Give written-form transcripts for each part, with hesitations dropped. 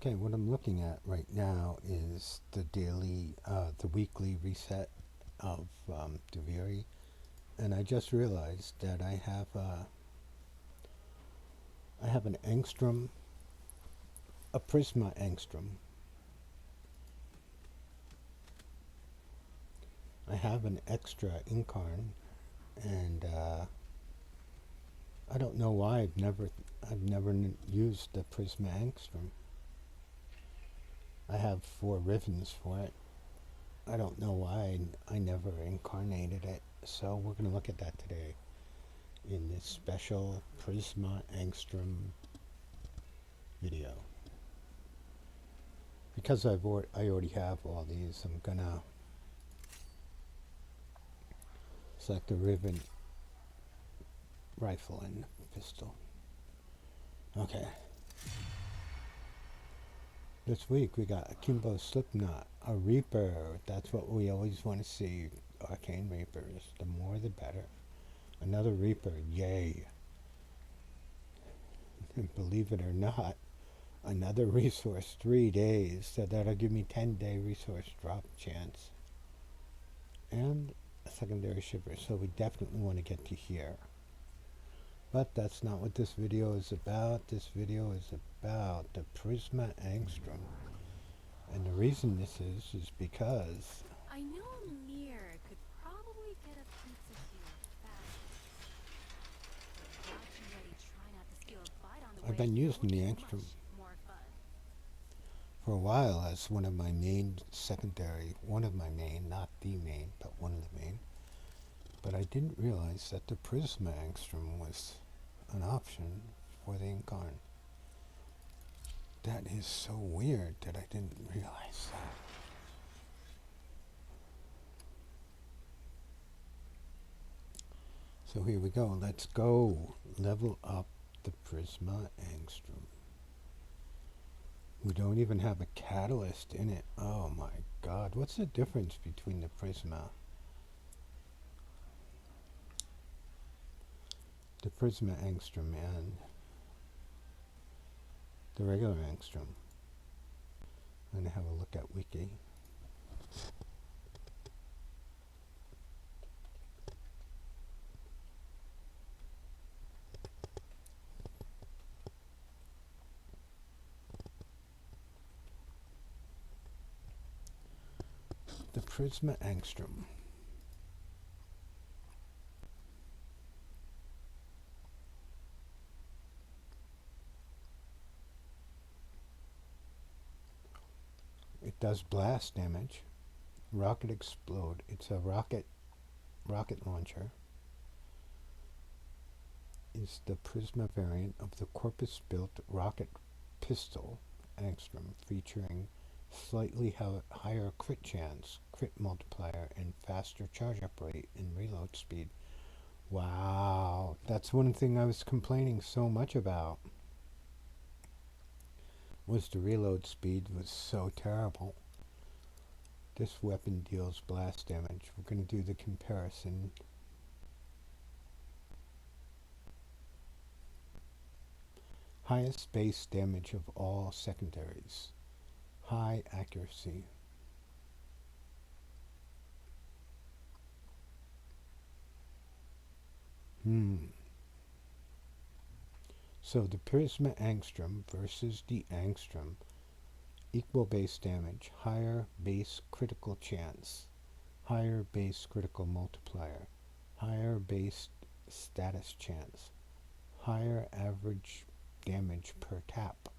Okay, what I'm looking at right now is the weekly reset of Deviri, and I just realized that I have an Angstrum, a Prisma Angstrum. I have an extra Incarn, and I don't know why I've never used the Prisma Angstrum. I have 4 ribbons for it. I don't know why I never incarnated it, so we're going to look at that today in this special Prisma Angstrum video. Because I already have all these, I'm going to select the ribbon, rifle, and pistol. Okay. This week we got Akimbo Slipknot, a Reaper. That's what we always want to see. Arcane Reapers. The more the better. Another Reaper. Yay. And believe it or not, another resource. 3 days. So that'll give me 10-day resource drop chance. And a secondary shipper. So we definitely want to get to here. But that's not what this video is about. This video is about the Prisma Angstrum. And the reason this is because I know Amir could probably get a pizza here fast. Watch you ready, try not to steal a bite on the way. I've been using the Angstrum More fun. for a while as one of my main secondary, not the main, but one of the main. But I didn't realize that the Prisma Angstrum was an option for the Incarn. That is so weird that I didn't realize that. So here we go. Let's go level up the Prisma Angstrum. We don't even have a catalyst in it. Oh my god. What's the difference between the Prisma Angstrom and the regular Angstrom? I'm going to have a look at Wiki. The Prisma Angstrom. It does blast damage. Rocket explode. It's a rocket launcher. Is the Prisma variant of the Corpus-built rocket pistol Angstrom, featuring slightly higher crit chance, crit multiplier, and faster charge-up rate and reload speed. Wow, that's one thing I was complaining so much about. Was the reload speed was so terrible. This weapon deals blast damage. We're going to do the comparison. Highest base damage of all secondaries. High accuracy. So the Prisma Angstrom versus the Angstrom. Equal base damage, higher base critical chance, higher base critical multiplier, higher base status chance, higher average damage per tap,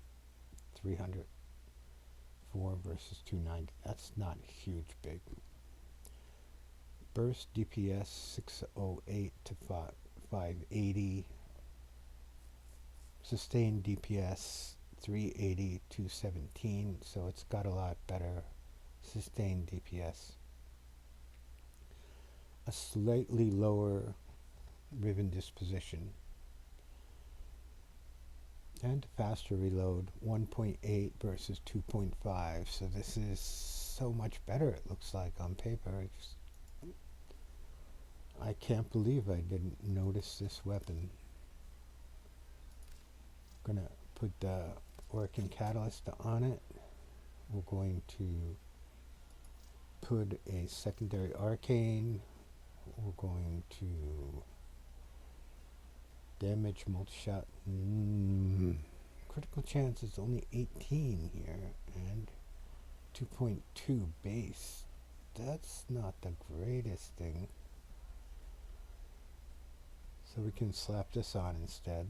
304 versus 290. That's not huge big. Burst DPS 608 to 580. Sustained DPS 380 to 17, so it's got a lot better sustained DPS. A slightly lower ribbon disposition. And faster reload, 1.8 versus 2.5, so this is so much better, it looks like on paper. I can't believe I didn't notice this weapon. Gonna put the working catalyst on it. We're going to put a secondary arcane. We're going to damage multi-shot. Critical chance is only 18 here, and 2.2 base. That's not the greatest thing. So we can slap this on instead.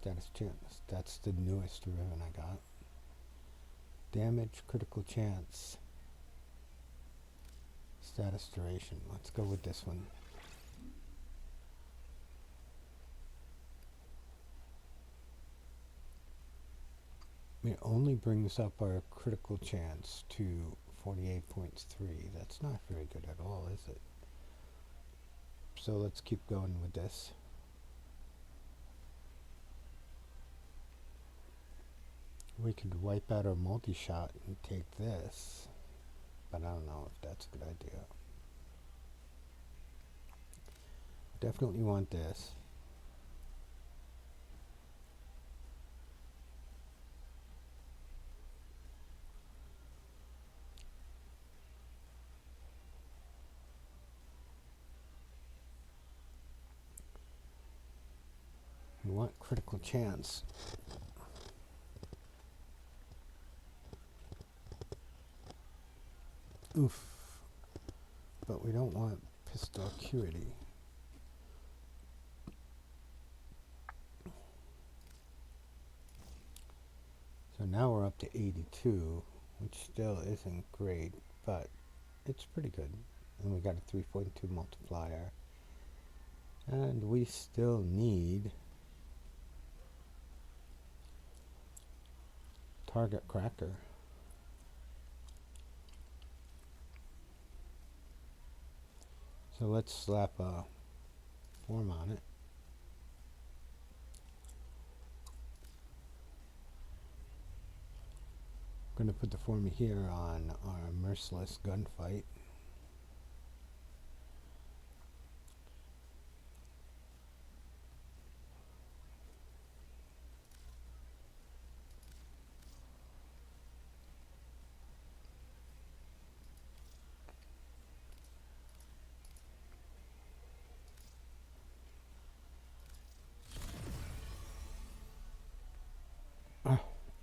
Status chance. That's the newest ribbon I got. Damage, critical chance. Status duration. Let's go with this one. It only brings up our critical chance to 48.3. That's not very good at all, is it? So let's keep going with this. We could wipe out our multi-shot and take this, but I don't know if that's a good idea. Definitely want this. We want critical chance. Oof. But we don't want pistol acuity. So now we're up to 82, which still isn't great, but it's pretty good. And we got a 3.2 multiplier. And we still need target cracker. So let's slap a form on it. I'm going to put the form here on our merciless gunfight.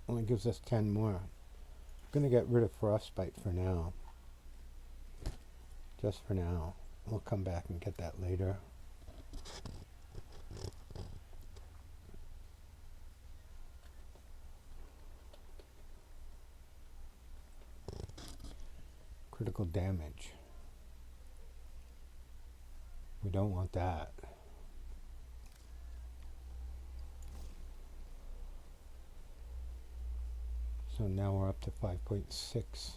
Only gives us 10 more. I'm going to get rid of frostbite for now. Just for now. We'll come back and get that later. Critical damage. We don't want that. So now we're up to 5.6.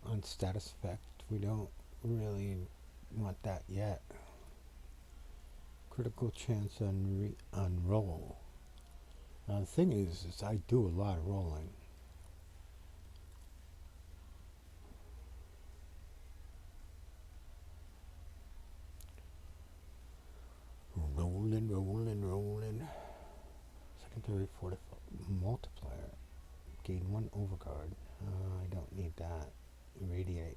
On status effect, we don't really want that yet. Critical chance on roll. Now the thing is I do a lot of rolling. Rolling. Secondary multiplier. Gain 1 overguard. I don't need that. Irradiate.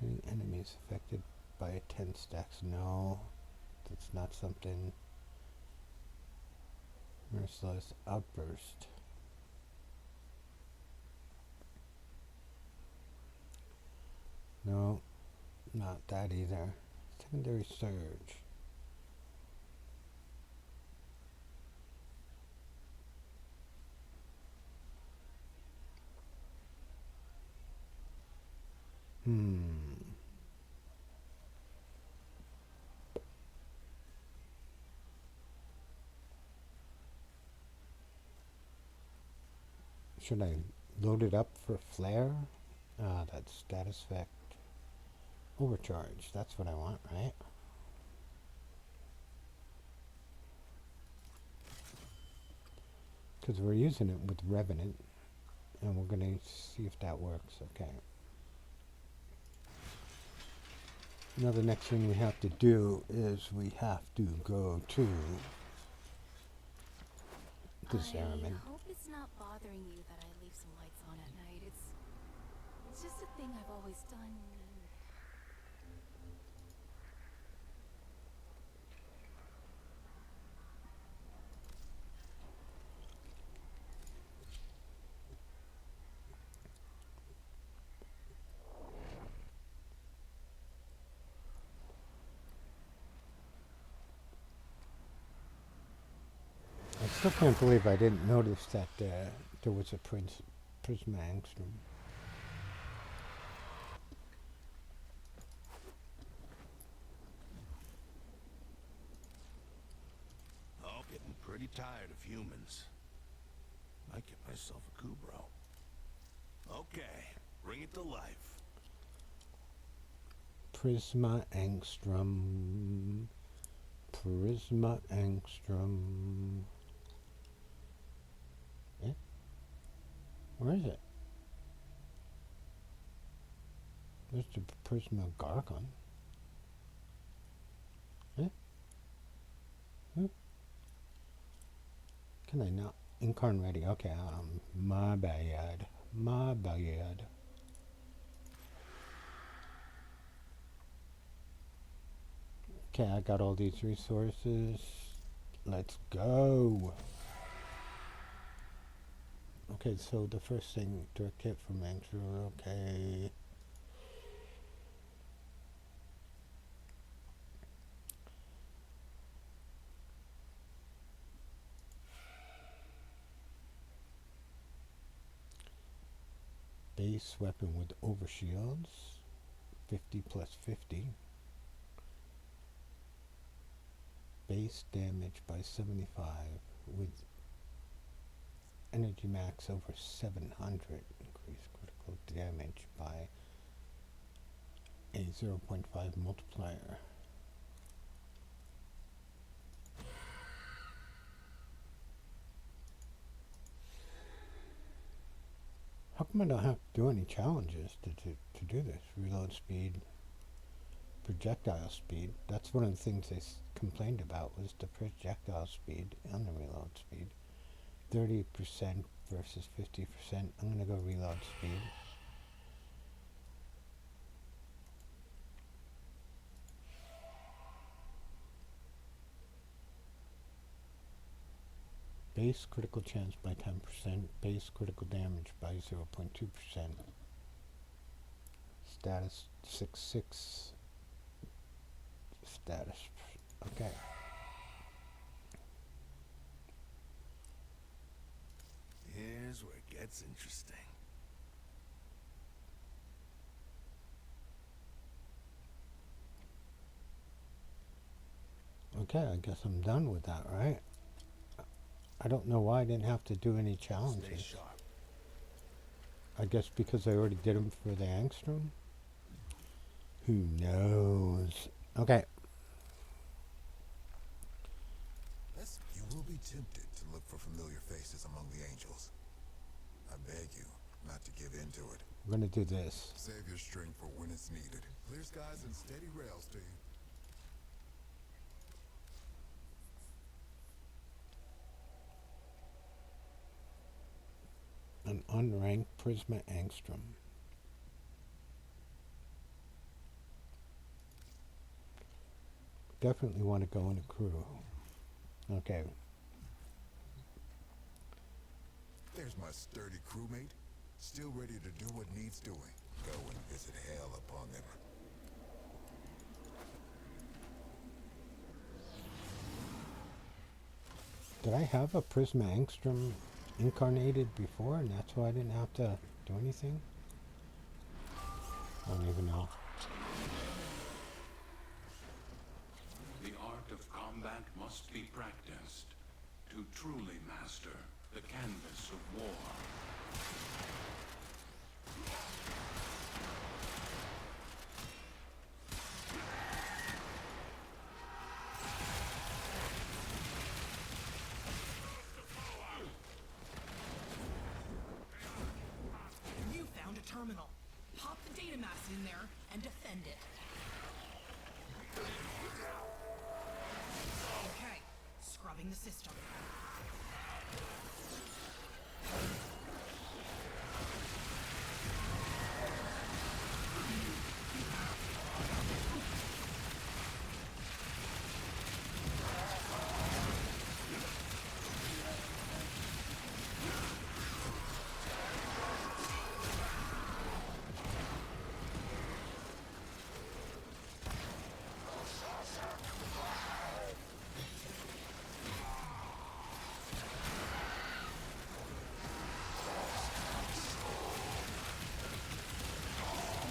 Hitting enemies affected by a 10 stacks. No, that's not something. Merciless outburst. No, not that either. Secondary surge. Should I load it up for flare? That's status effect. Overcharge. That's what I want, right? Because we're using it with Revenant, and we're going to see if that works. Okay. Now the next thing we have to do is we have to go to discernment. I hope it's not bothering you that I leave some lights on at night. It's just a thing I've always done. I still can't believe I didn't notice that there was a Prisma Angstrum. Oh, getting pretty tired of humans. Might get myself a Kubro. Okay, bring it to life. Prisma Angstrum. Prisma Angstrum. Eh? Where is it? There's the Prisma Gargon. Eh? Hmm? Can I not? Incarn ready. Okay, my bad. My bad. Okay, I got all these resources. Let's go. Okay, so the first thing, direct hit from Angstrum. Okay. Base weapon with overshields. 50 plus 50. Base damage by 75 with energy max over 700. Increase critical damage by a 0.5 multiplier. How come I don't have to do any challenges to do this? Reload speed, projectile speed. That's one of the things they complained about was the projectile speed and the reload speed. 30% versus 50%. I'm going to go reload speed. Base critical chance by 10%. Base critical damage by 0.2%. Status 6/6. Status. Okay. Here's where it gets interesting. Okay, I guess I'm done with that, right? I don't know why I didn't have to do any Stay challenges. sharp. I guess because I already did them for the Angstrom? Who knows? Okay. You will be tempted to look for familiar faces among the angels. I beg you not to give in to it. We're going to do this. Save your strength for when it's needed. Clear skies and steady rails, team. An unranked Prisma Angstrom. Definitely want to go in a crew. Okay. There's my sturdy crewmate, still ready to do what needs doing. Go and visit hell upon them. Did I have a Prisma Angstrom incarnated before and that's why I didn't have to do anything? I don't even know. The art of combat must be practiced to truly master the canvas of war. system.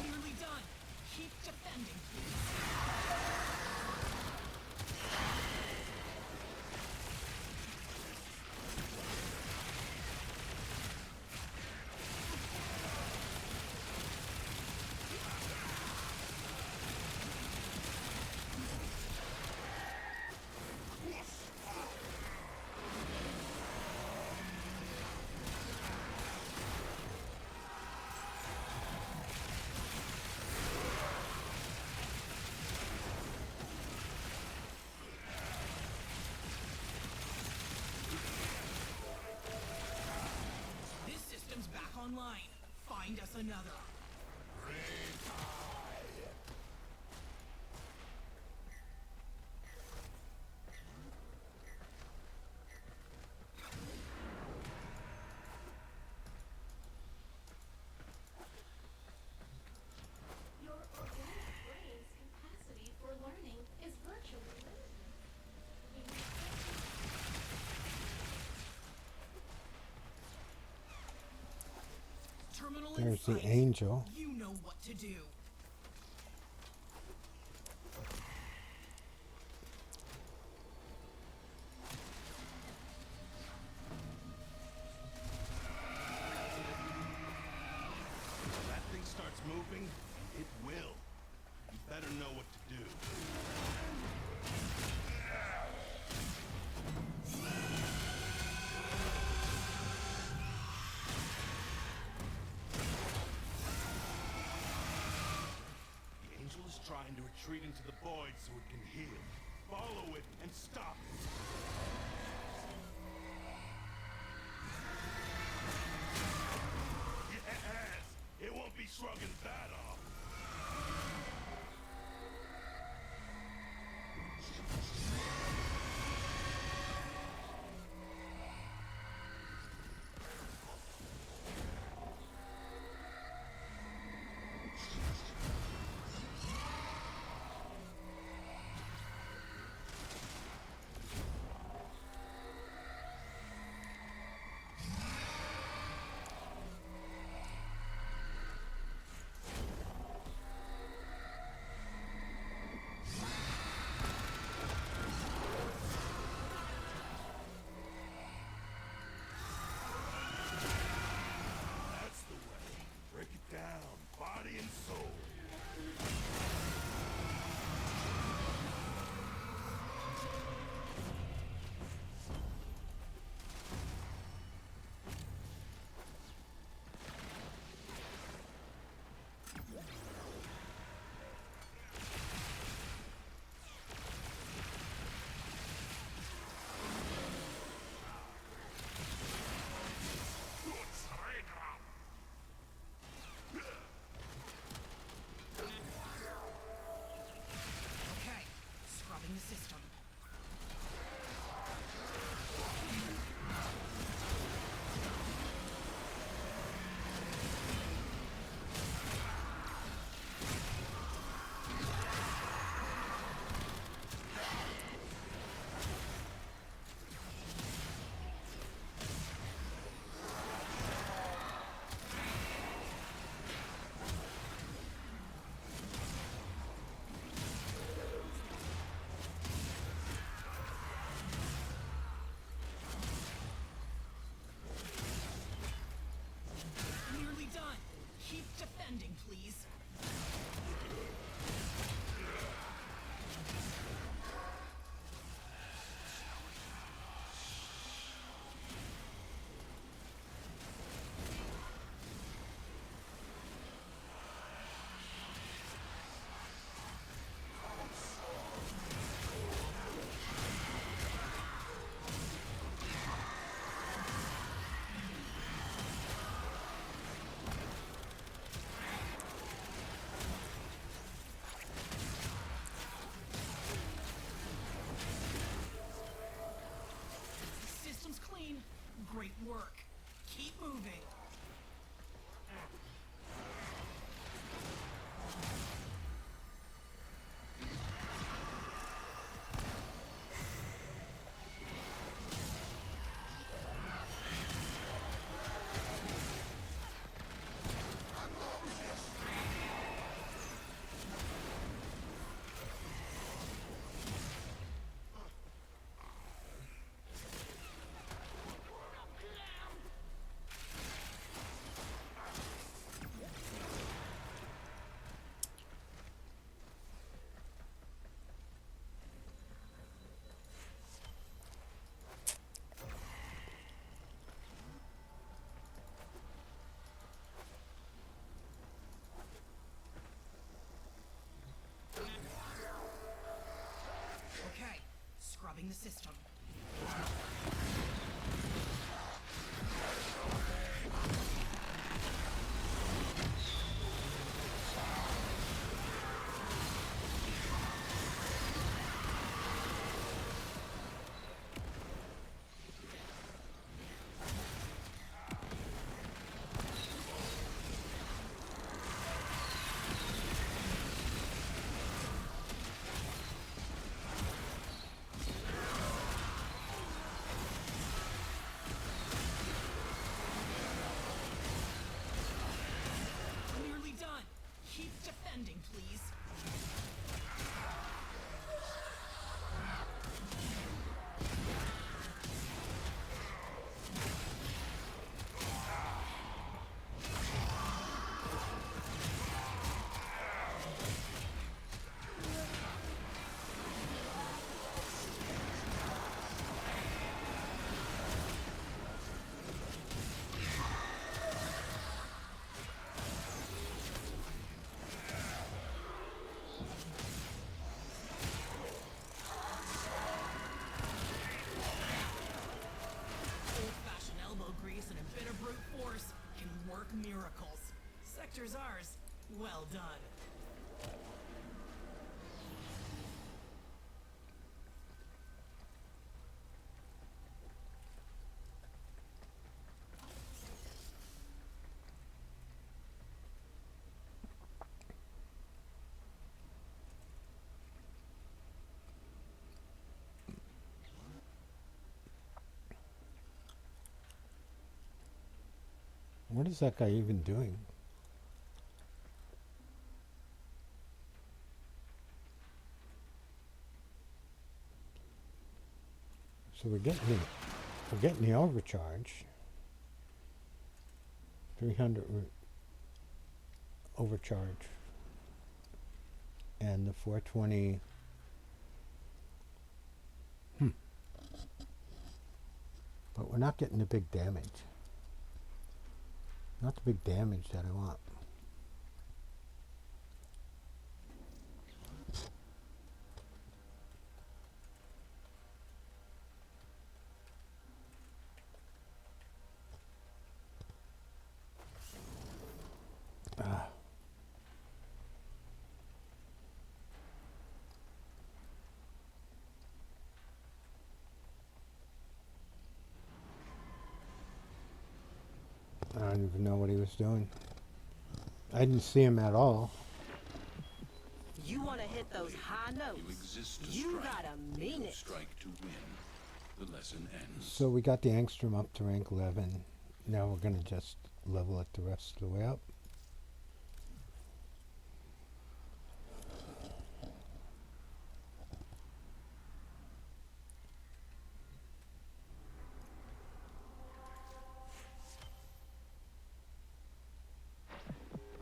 Nearly done. Keep defending, please. This system's back online. Find us another. Your organic brain's capacity for learning is virtually limited. You need Terminal There's in the sight. angel. You know what to do. If that thing starts moving, it will. You better know what to do. The angel is trying to retreat into the void so it can heal. Follow it and stop it. Yes! It won't be shrugging that off. great work. Keep moving. Okay, scrubbing the system. Nearly done. Keep defending, please. Old-fashioned elbow grease and a bit of brute force can work miracles. Sector's ours. Well done. What is that guy even doing? So we're getting the overcharge. 300 overcharge. And the 420. But we're not getting the big damage. Not the big damage that I want. I don't even know what he was doing. I didn't see him at all. You want to hit those high notes. You exist to You strike. gotta mean You it. strike to win. The lesson ends. So we got the Angstrom up to rank 11. Now we're going to just level it the rest of the way up.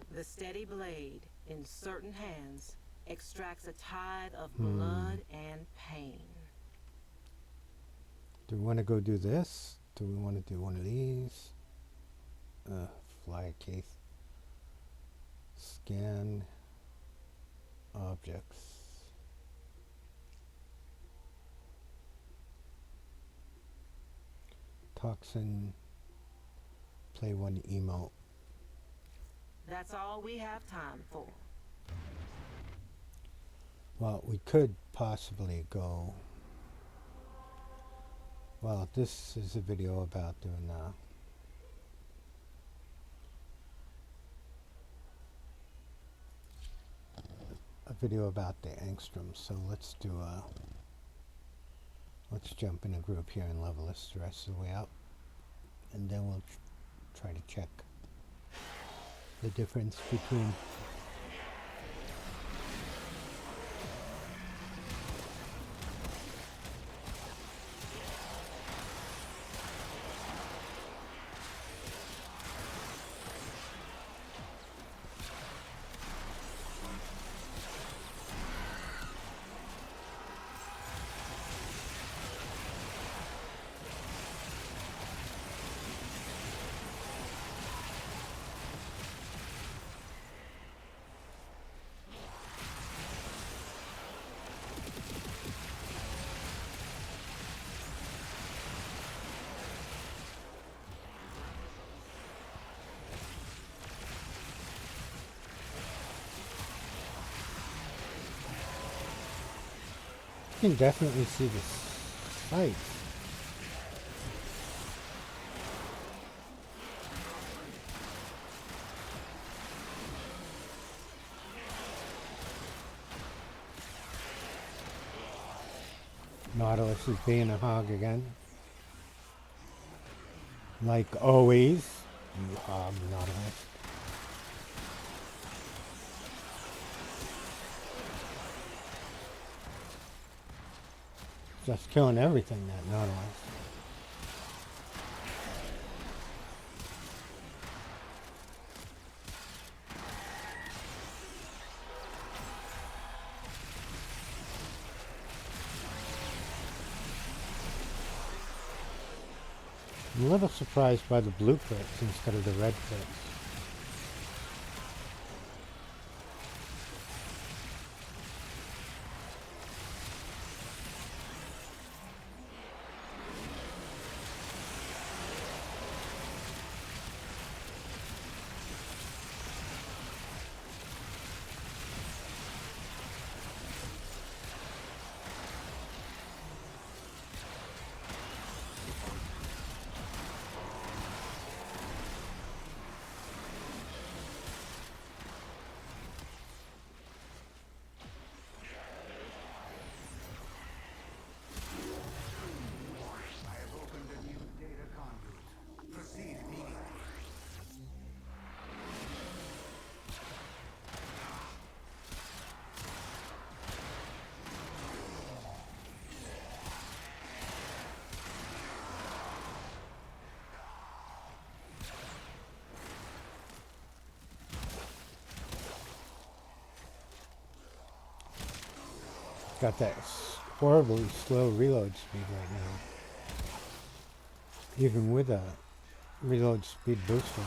The steady blade in certain hands extracts a tithe of blood and pain. Do we want to go do this? Do we want to do one of these? Fly a case. Scan objects. Toxin. Play one emote. That's all we have time for. Well, we could possibly go. Well, this is a video about doing a video about the Angstrum. So let's do let's jump in a group here and level this the rest of the way up, and then we'll try to check the difference between you can definitely see the sights. Nautilus is being a hog again. Like always, you hog, Nautilus. Just killing everything, that Nautilus. I'm a little surprised by the blue crits instead of the red crits. Got that horribly slow reload speed right now. Even with a reload speed booster.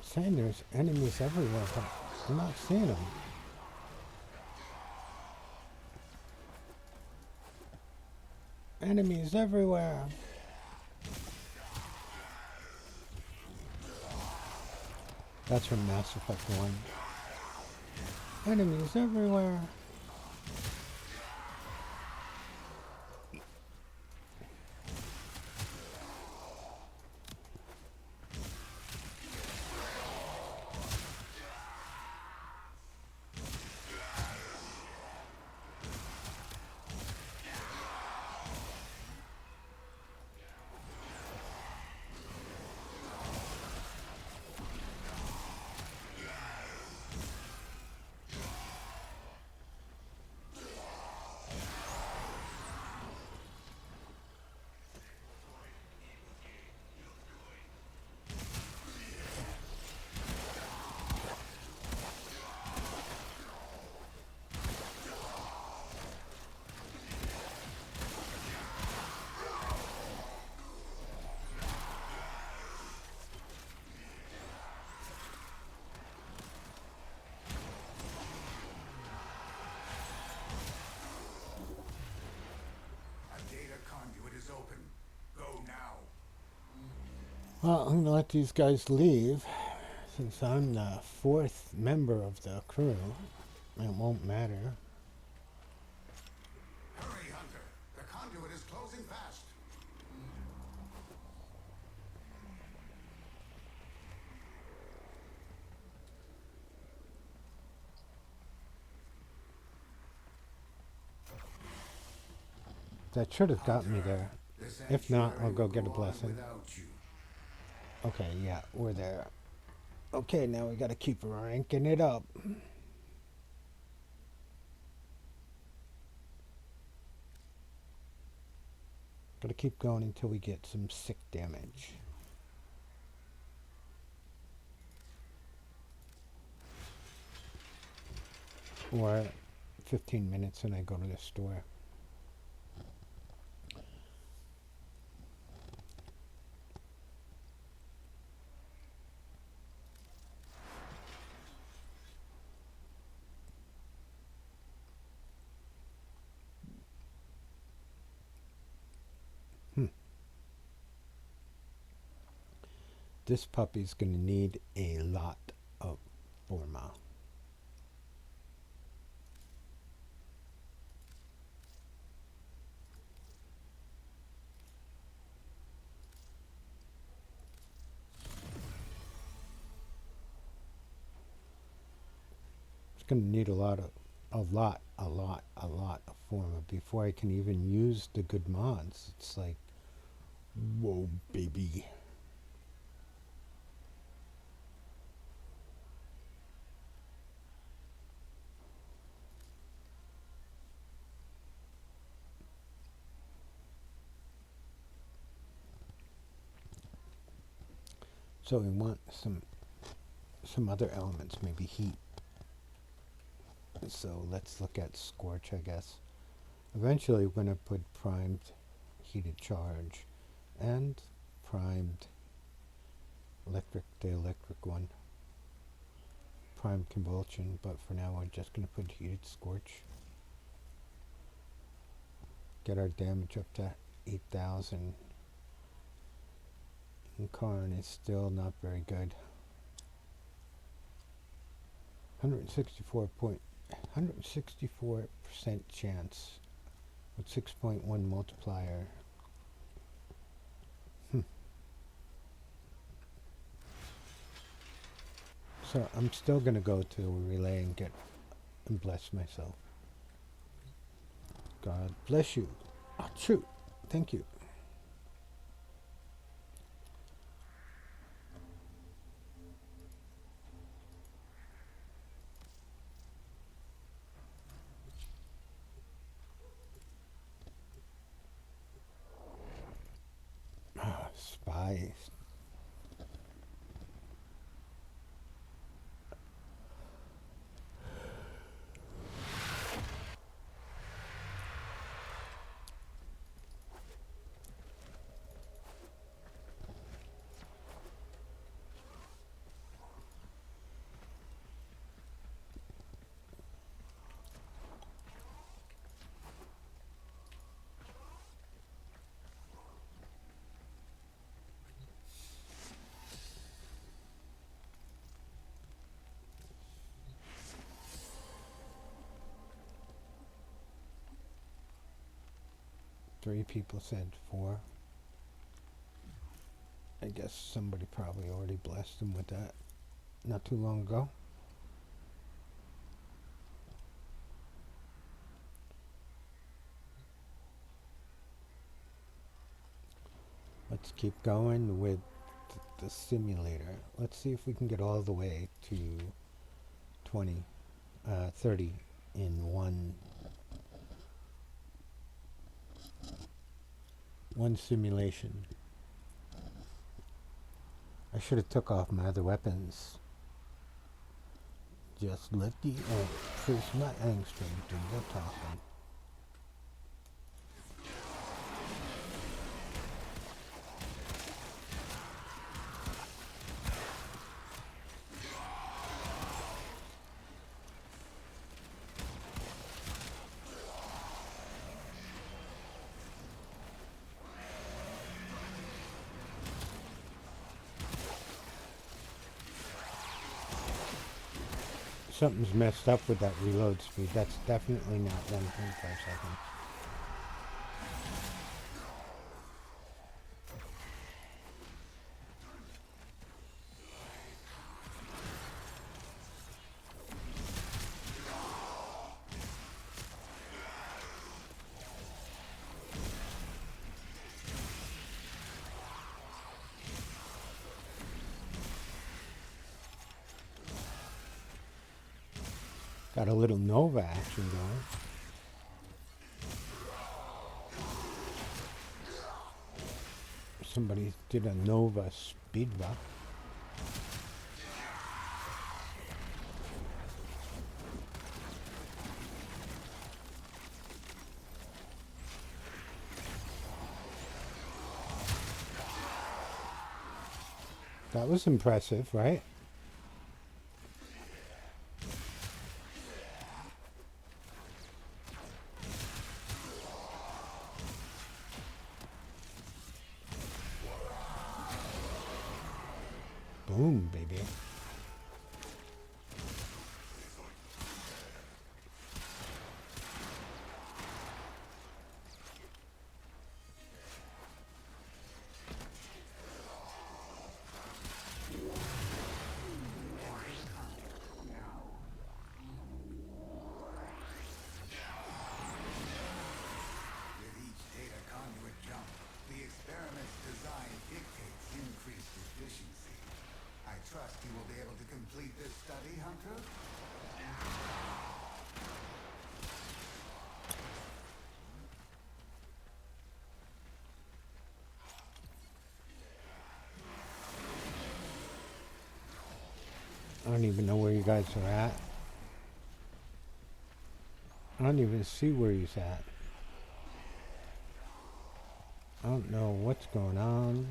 Saying there's enemies everywhere, but I'm not seeing them. Enemies everywhere. That's from Mass Effect 1. Enemies everywhere. Well, I'm gonna let these guys leave since I'm the fourth member of the crew. It won't matter. Hurry, Hunter. The conduit is closing fast. That should have got me there. The If not, sanctuary I'll go will get a on blessing. without you. Okay, yeah, we're there. Okay, now we gotta keep ranking it up. Gotta keep going until we get some sick damage. Or 15 minutes and I go to the store. This puppy's gonna need a lot of Forma. It's gonna need a lot of Forma before I can even use the good mods. It's like, whoa, baby. So we want some other elements, maybe heat. So let's look at Scorch, I guess. Eventually we're going to put primed heated charge and primed the electric one. Primed convulsion, but for now we're just going to put heated Scorch. Get our damage up to 8,000. And Karn is still not very good. 164% chance with 6.1 multiplier. So I'm still going to go to relay and get and bless myself. God bless you. Ah, shoot. Thank you. Ah, spies. Three people said 4. I guess somebody probably already blessed them with that not too long ago. Let's keep going with the simulator. Let's see if we can get all the way to 30 in one simulation. I should have took off my other weapons. Just let the Prisma Angstrum do the talking. something's messed up with that reload speed. That's definitely not 1.5 seconds. Got a little Nova action going. Somebody did a Nova speed buff. That was impressive, right? Boom, baby. With each data conduit jump, the experiment's design dictates increased efficiency. I trust you will be able to complete this study, Hunter? I don't even know where you guys are at. I don't even see where he's at. I don't know what's going on.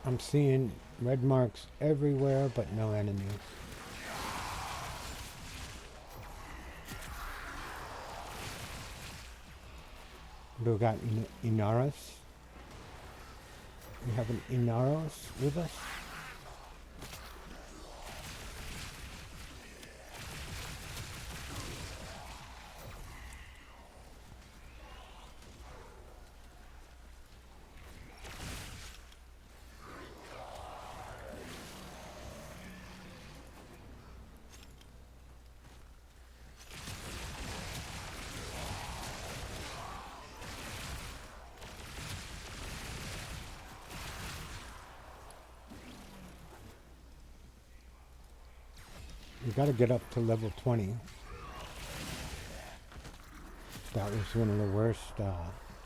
I'm seeing red marks everywhere, but no enemies. Do we got Inaros? We have an Inaros with us? We gotta get up to level 20. That was one of the worst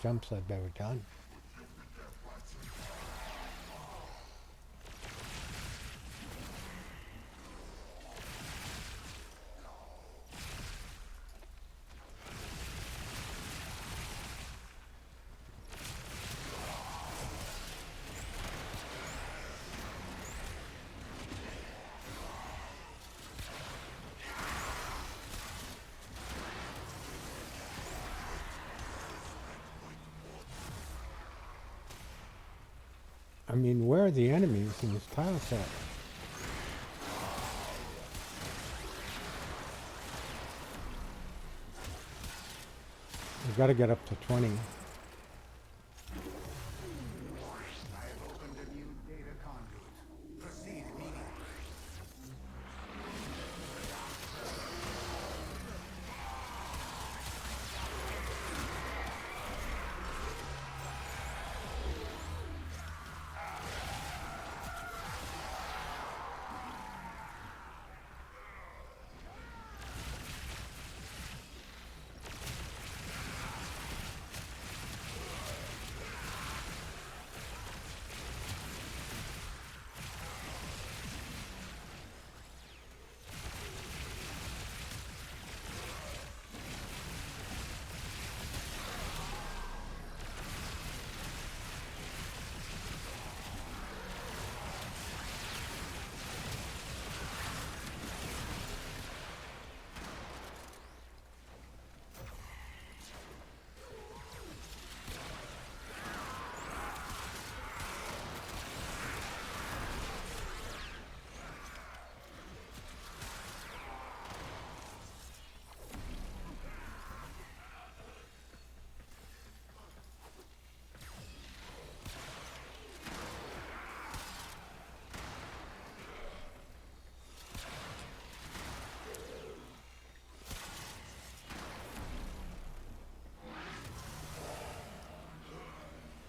jumps I've ever done. I mean, where are the enemies in this tile set? We've got to get up to 20. I have opened a new data conduit. Proceed immediately.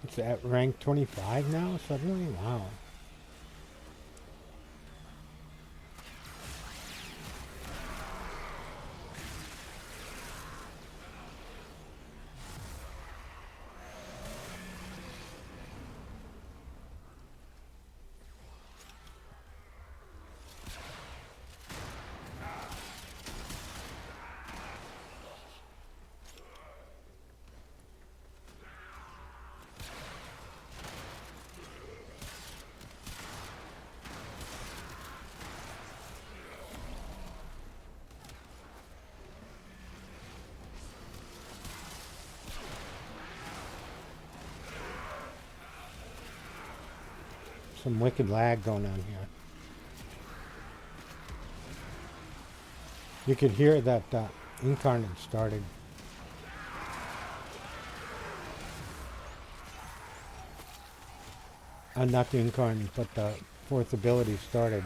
It's at rank 25 now suddenly? Wow. Some wicked lag going on here. You could hear that Incarnate started. Not the Incarnate, but the fourth ability started.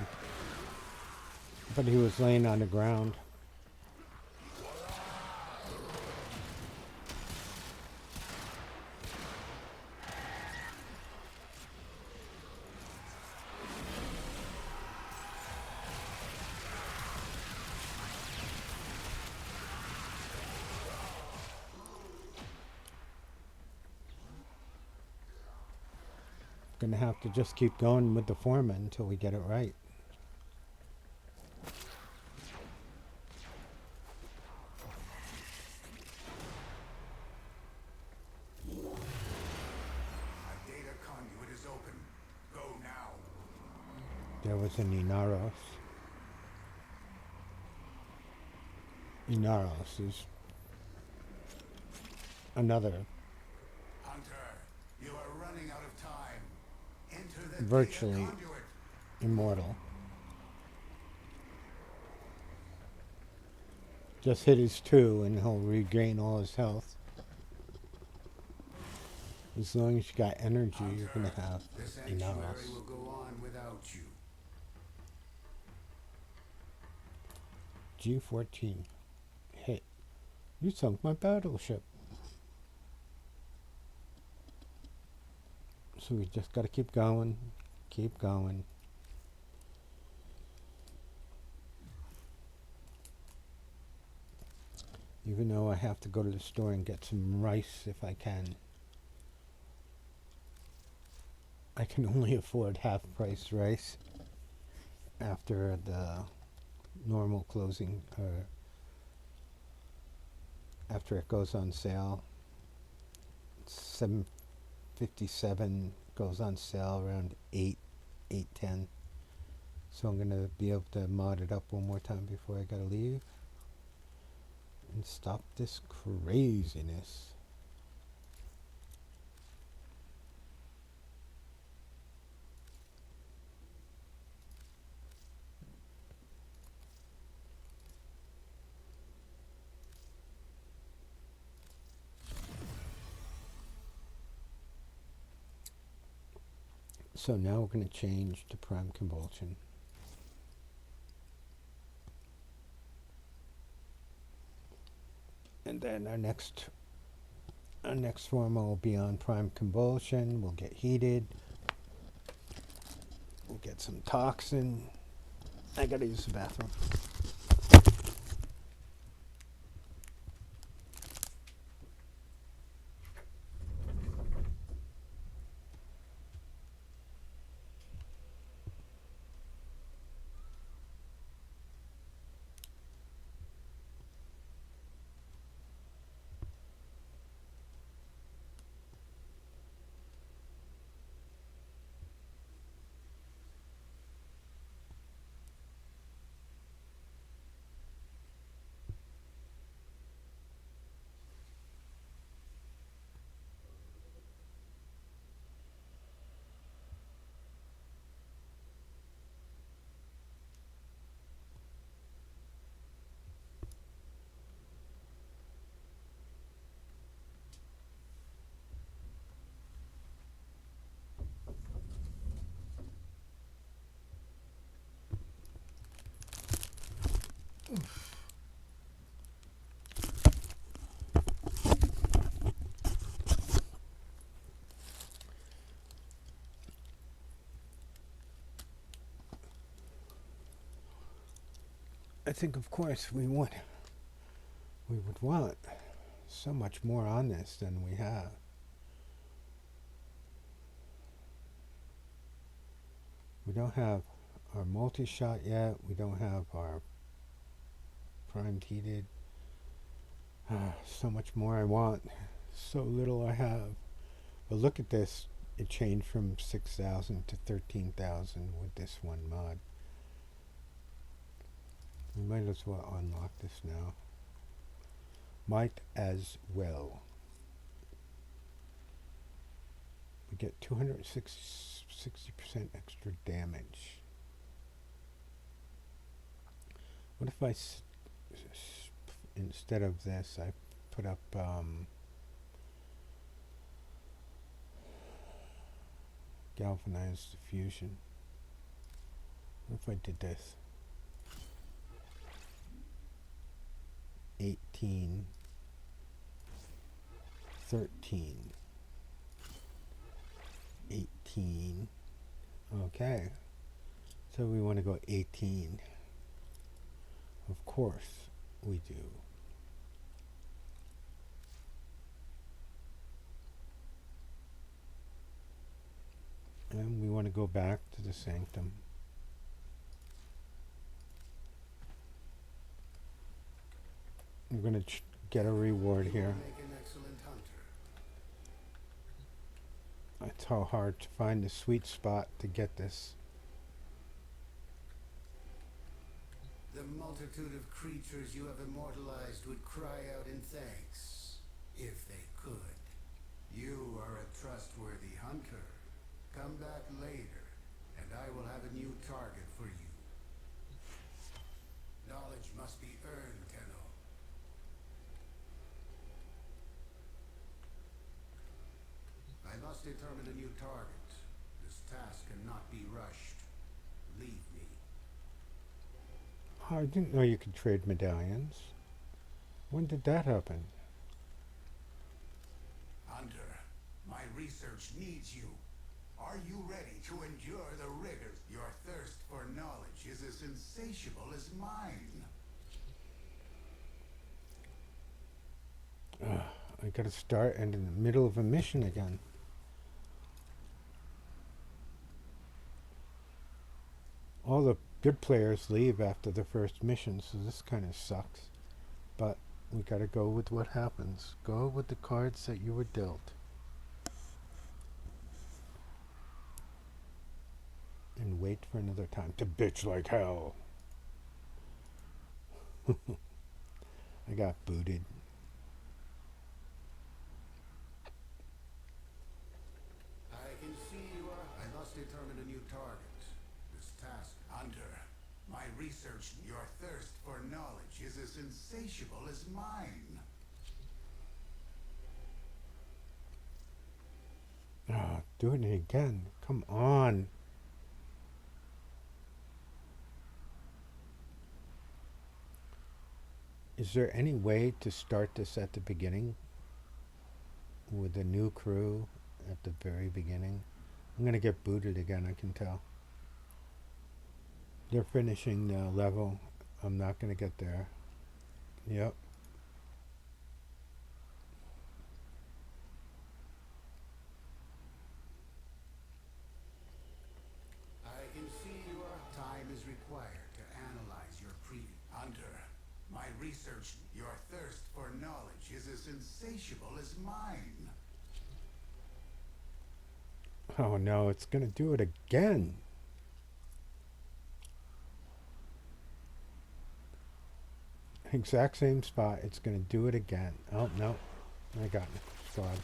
But he was laying on the ground. Gonna have to just keep going with the format until we get it right. A data conduit is open. Go now. There was an Inaros. Inaros is another Hunter, you are running out of time. Enter the virtually data conduit. immortal. Just hit his 2 and he'll regain all his health. As long as you got energy, you're going to have The sanctuary Inaros. will go on without you. G14. Hit. You sunk my battleship. So we just got to keep going. Keep going. Even though I have to go to the store and get some rice if I can. I can only afford half price rice after the normal closing, or after it goes on sale. $7.57 goes on sale around $8.10. So I'm gonna be able to mod it up one more time before I gotta leave and stop this craziness. So now we're going to change to prime convulsion. And then our next form will be on prime convulsion. We'll get heated. We'll get some toxin. I gotta use the bathroom. I think, of course, we would want so much more on this than we have. We don't have our multi-shot yet. We don't have our primed heated. So much more I want. So little I have. But look at this. It changed from 6,000 to 13,000 with this one mod. We might as well unlock this now. Might as well. We get 260% extra damage. What if I, instead of this, I put up galvanized diffusion? What if I did this? 18, 13, 18. Okay, so we want to go 18. Of course we do. And we want to go back to the sanctum. We're going to get a reward here. Make an excellent hunter. It's how hard to find the sweet spot to get this. The multitude of creatures you have immortalized would cry out in thanks, if they could. You are a trustworthy hunter. Come back later, and I will have a new target for you. Knowledge must be earned, Tenno. I must determine a new target. This task cannot be rushed. Leave me. Oh, I didn't know you could trade medallions. When did that happen? Hunter, my research needs you. Are you ready to endure the rigors? Your thirst for knowledge is as insatiable as mine. I gotta start and in the middle of a mission again. All the good players leave after the first mission, so this kind of sucks. But we gotta go with what happens. Go with the cards that you were dealt. And wait for another time to bitch like hell. I got booted. I can see you are. I must determine a new target. This task, Hunter. My research, your thirst for knowledge is as insatiable as mine. Doing it again. Come on. Is there any way to start this at the beginning? With a new crew at the very beginning? I'm going to get booted again, I can tell. They're finishing the level. I'm not going to get there. Yep. I can see your time is required to analyze your previous. Hunter, my research, your thirst for knowledge is as insatiable as mine. Oh no, it's going to do it again. Exact same spot. It's going to do it again. Oh no, I got it. God.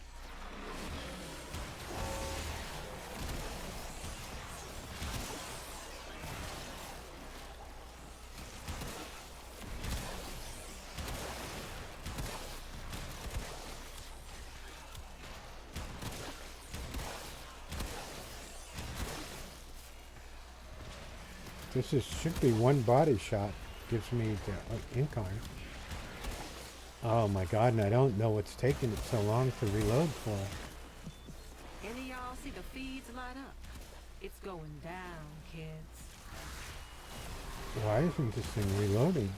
This should be one body shot. Gives me the incline. Oh my god, and I don't know what's taking it so long to reload for. Any of y'all see the feeds light up? It's going down, kids. Why isn't this thing reloading?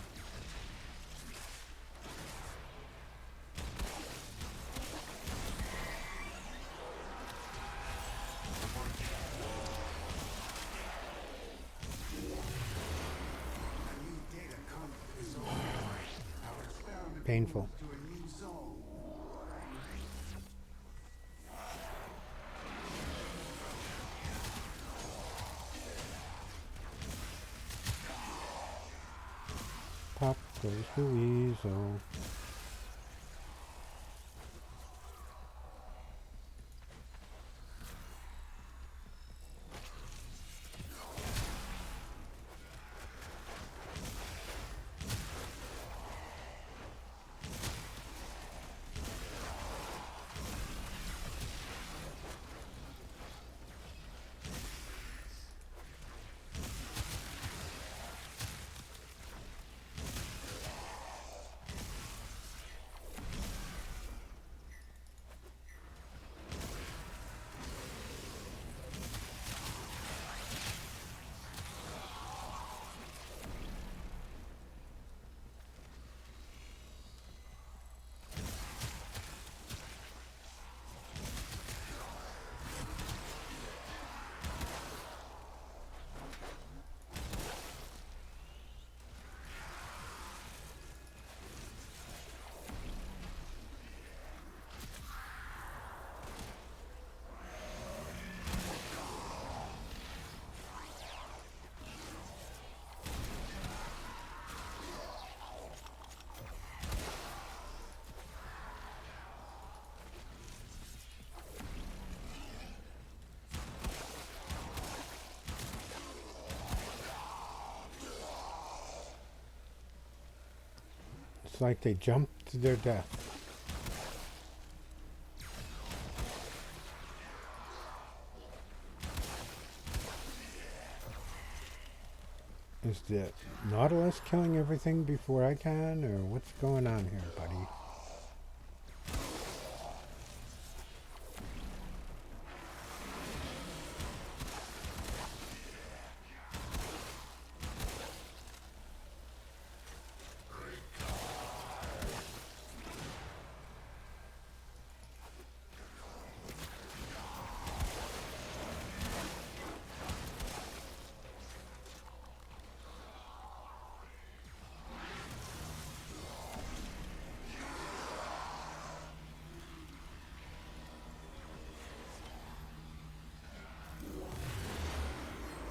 A new data conduit is open. Our experiment Painful. moves to a new zone. Pop goes the weasel. It's like they jumped to their death. Is the Nautilus killing everything before I can, or what's going on here, buddy?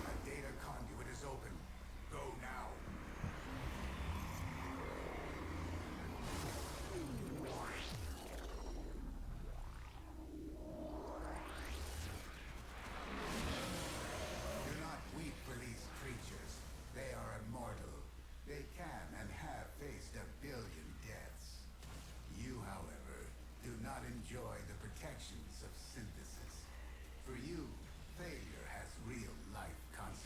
A data conduit is open. Go now. Do not weep for these creatures. They are immortal. They can and have faced 1 billion deaths. You, however, do not enjoy the protections of synthesis. For you, failure has real life consequences.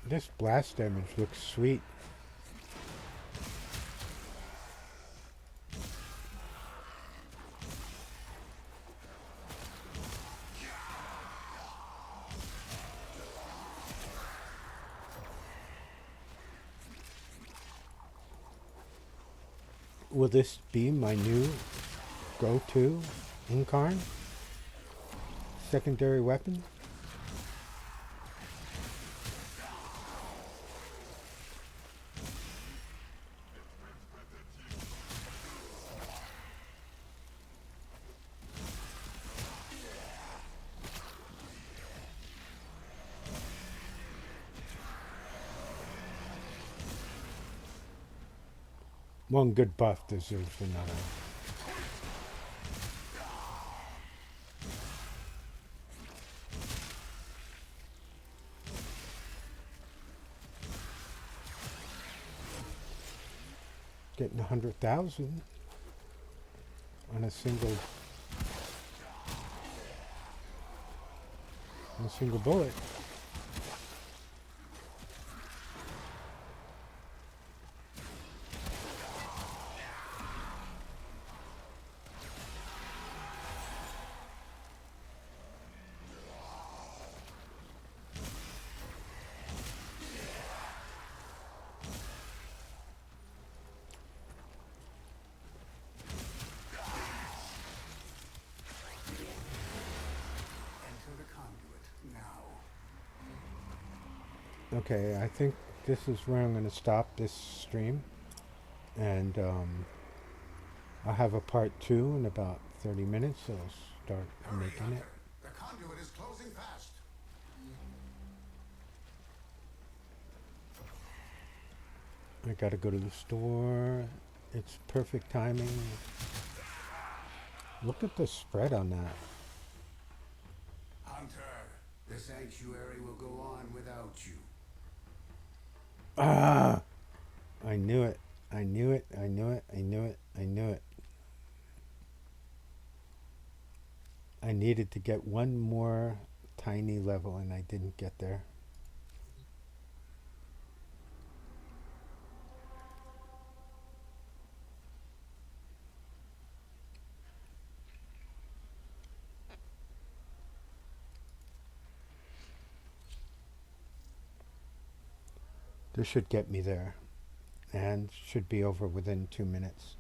This blast damage looks sweet. Will this be my new go-to Incarn? Secondary weapon? One good buff deserves another. getting 100,000 on a single bullet. Enter the conduit now. Okay, I think this is where I'm going to stop this stream. And I'll have a part 2 in about 30 minutes, so I'll start Hurry, making Hunter. it. The conduit is closing fast. I gotta go to the store. It's perfect timing. Look at the spread on that. Hunter, the sanctuary will go on without you. Ah! I knew it. I knew it. I knew it. I knew it. I knew it. I needed to get one more tiny level and I didn't get there. This should get me there. And should be over within 2 minutes.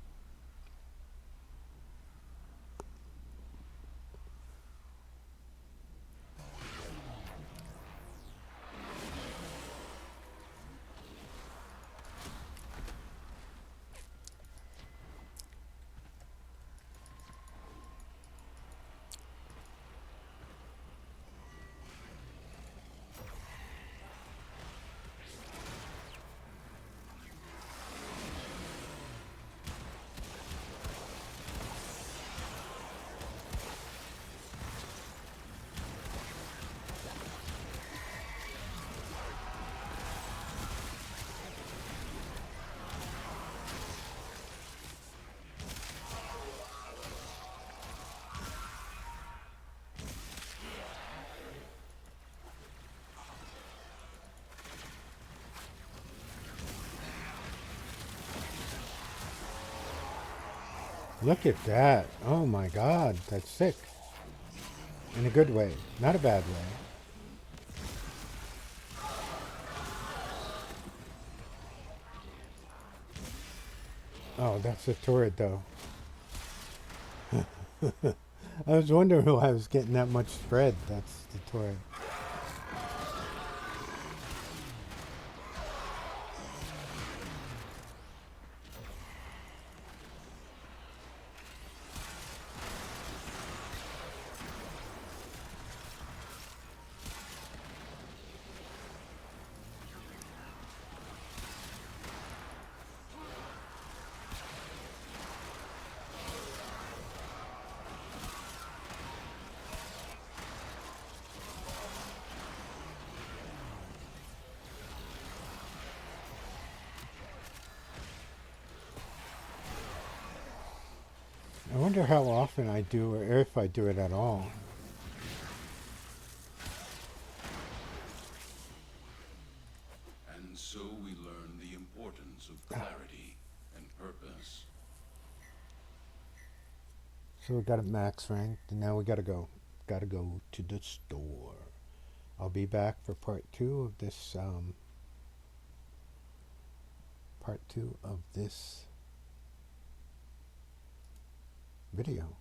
Look at that. Oh my god, that's sick. In a good way, not a bad way. Oh, that's a turret though. I was wondering why I was getting that much spread. That's the turret. I wonder how often I do, or if I do it at all. And so we learn the importance of clarity and purpose. So we got it max ranked, and now we gotta go. Gotta go to the store. I'll be back for part 2 of this, video.